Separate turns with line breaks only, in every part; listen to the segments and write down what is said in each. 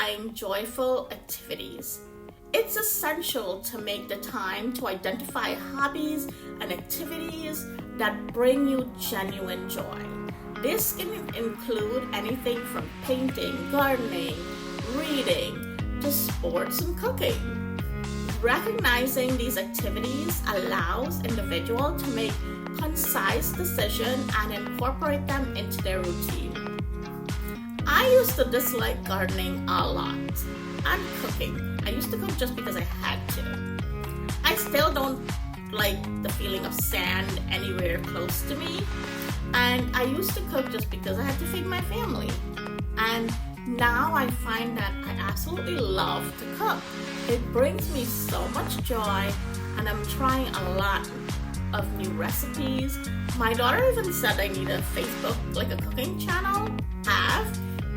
find joyful activities. It's essential to make the time to identify hobbies and activities that bring you genuine joy. This can include anything from painting, gardening, reading, to sports and cooking. Recognizing these activities allows individuals to make concise decisions and incorporate them into their routine. I used to dislike gardening a lot and cooking. I used to cook just because I had to. I still don't like the feeling of sand anywhere close to me. And I used to cook just because I had to feed my family. And now I find that I absolutely love to cook. It brings me so much joy, and I'm trying a lot of new recipes. My daughter even said I need a Facebook, like a cooking channel.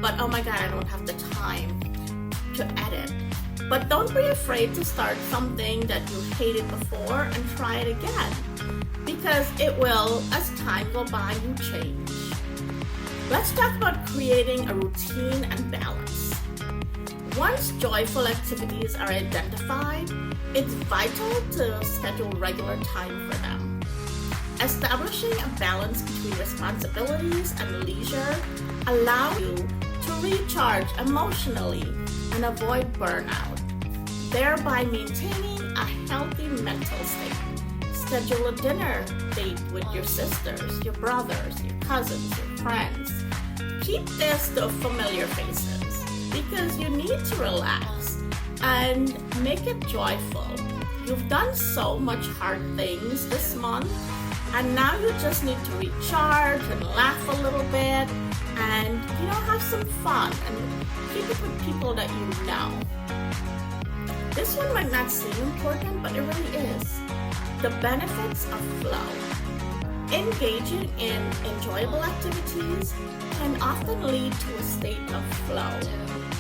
But oh my God, I don't have the time to edit. But don't be afraid to start something that you hated before and try it again, because it will, as time goes by, you change. Let's talk about creating a routine and balance. Once joyful activities are identified, it's vital to schedule regular time for them. Establishing a balance between responsibilities and leisure allows you to recharge emotionally and avoid burnout, thereby maintaining a healthy mental state. Schedule a dinner date with your sisters, your brothers, your cousins, your friends. Keep this to familiar faces because you need to relax and make it joyful. You've done so much hard things this month, and now you just need to recharge and laugh a little bit and, have some fun and keep it with people that you know. This one might not seem important, but it really is. The benefits of flow. Engaging in enjoyable activities can often lead to a state of flow,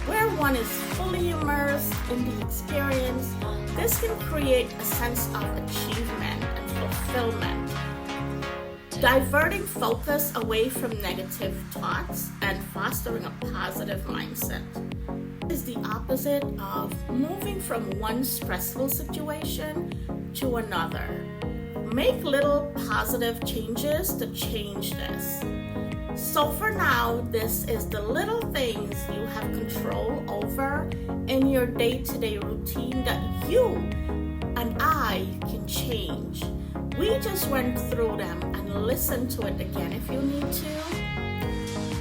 where one is fully immersed in the experience. This can create a sense of achievement and fulfillment, diverting focus away from negative thoughts and fostering a positive mindset. It is the opposite of moving from one stressful situation to another. Make little positive changes to change this. So for now, this is the little things you have control over in your day-to-day routine that you and I can change. We just went through them and listen to it again if you need to.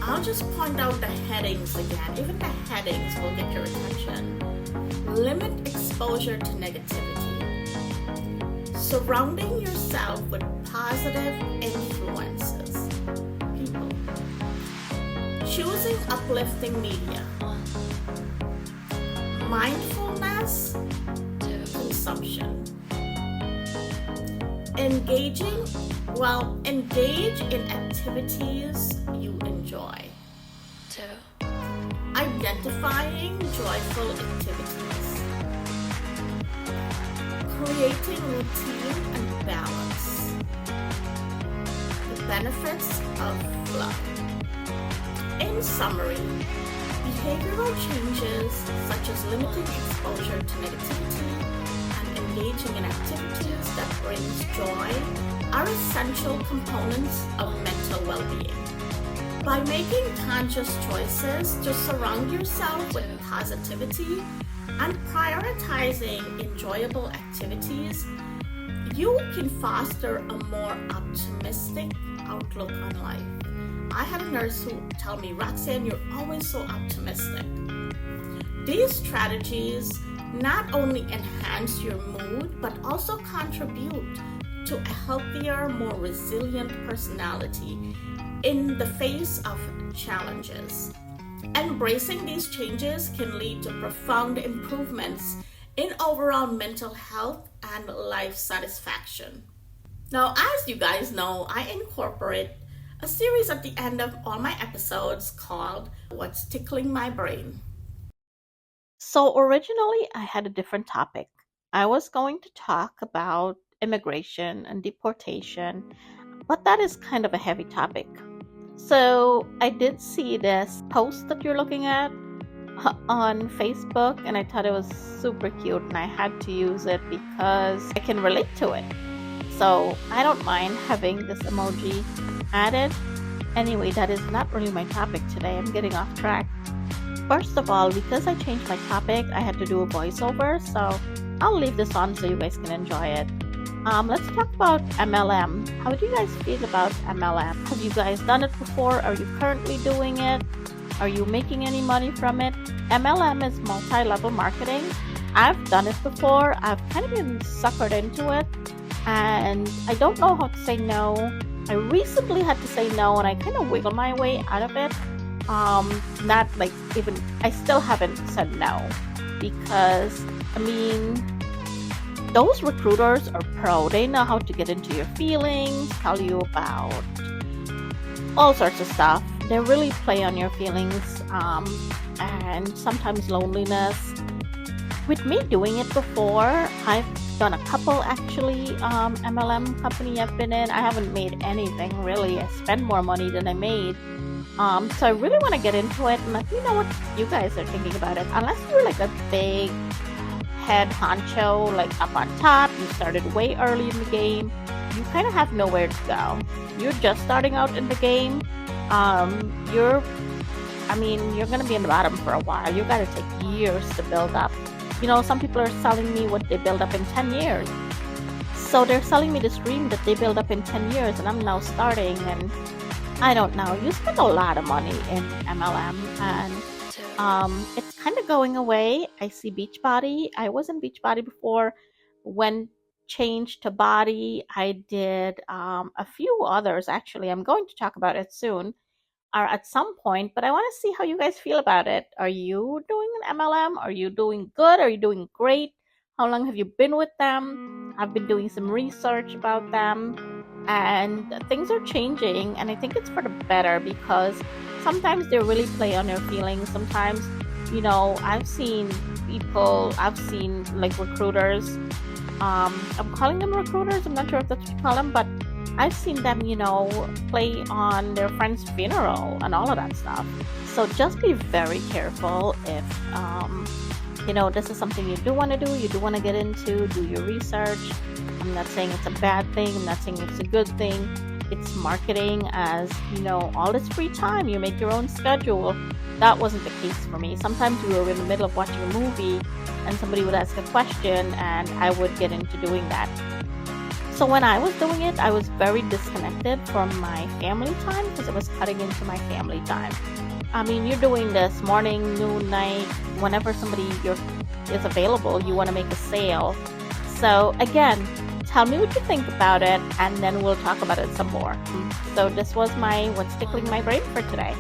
I'll just point out the headings again. Even the headings will get your attention. Limit exposure to negativity. Surrounding yourself with positive influences. People. Choosing uplifting media. Mindfulness consumption. Engage in activities you enjoy.
2.
Identifying joyful activities. Creating routine and balance. The benefits of flow. In summary, behavioral changes such as limiting exposure to negativity and engaging in activities that brings joy are essential components of mental well-being. By making conscious choices to surround yourself with positivity and prioritizing enjoyable activities, you can foster a more optimistic outlook on life. I had a nurse who told me, "Roxanne, you're always so optimistic." These strategies not only enhance your mood, but also contribute to a healthier, more resilient personality in the face of challenges. Embracing these changes can lead to profound improvements in overall mental health and life satisfaction. Now, as you guys know, I incorporate a series at the end of all my episodes called What's Tickling My Brain. So originally I had a different topic. I was going to talk about immigration and deportation, but that is kind of a heavy topic. So I did see this post that you're looking at,
on Facebook, and I thought it was super cute, and I had to use it because I can relate to it. So I don't mind having this emoji added. Anyway, that is not really my topic today. I'm getting off track. First of all, because I changed my topic, I had to do a voiceover, so I'll leave this on so you guys can enjoy it. Let's talk about MLM. How do you guys feel about MLM? Have you guys done it before? Are you currently doing it? Are you making any money from it? MLM is multi-level marketing. I've done it before. I've kind of been suckered into it, and I don't know how to say no. I recently had to say no, and I kind of wiggled my way out of it. Not like even, I still haven't said no because, I mean, those recruiters are pro. They know how to get into your feelings, tell you about all sorts of stuff. They really play on your feelings, and sometimes loneliness. With me doing it before, I've done a couple actually, MLM company I've been in. I haven't made anything really. I spend more money than I made. So I really want to get into it, and let me know what you guys are thinking about it. Unless you're like a big head honcho, like up on top, you started way early in the game, you kind of have nowhere to go. You're just starting out in the game. You're going to be in the bottom for a while. You got to take years to build up. You know, some people are selling me what they build up in 10 years. So they're selling me this dream that they build up in 10 years, and I'm now starting, and I don't know. You spend a lot of money in MLM, and it's kind of going away. I see Beachbody. I was in Beachbody before. When changed to Body, I did a few others actually. I'm going to talk about it soon or at some point, but I want to see how you guys feel about it. Are you doing an MLM? Are you doing good? Are you doing great? How long have you been with them? I've been doing some research about them, and things are changing, and I think it's for the better because sometimes they really play on your feelings. Sometimes, I've seen like recruiters. I'm calling them recruiters. I'm not sure if that's what you call them, but I've seen them, play on their friend's funeral and all of that stuff. So just be very careful if, this is something you do want to do, you do want to get into, do your research. I'm not saying it's a bad thing. I'm not saying it's a good thing. It's marketing as, all this free time. You make your own schedule. That wasn't the case for me. Sometimes we were in the middle of watching a movie and somebody would ask a question and I would get into doing that. So when I was doing it, I was very disconnected from my family time because it was cutting into my family time. I mean, you're doing this morning, noon, night, whenever somebody is available, you want to make a sale. So again, tell me what you think about it, and then we'll talk about it some more. So this was my What's Tickling My Brain for today.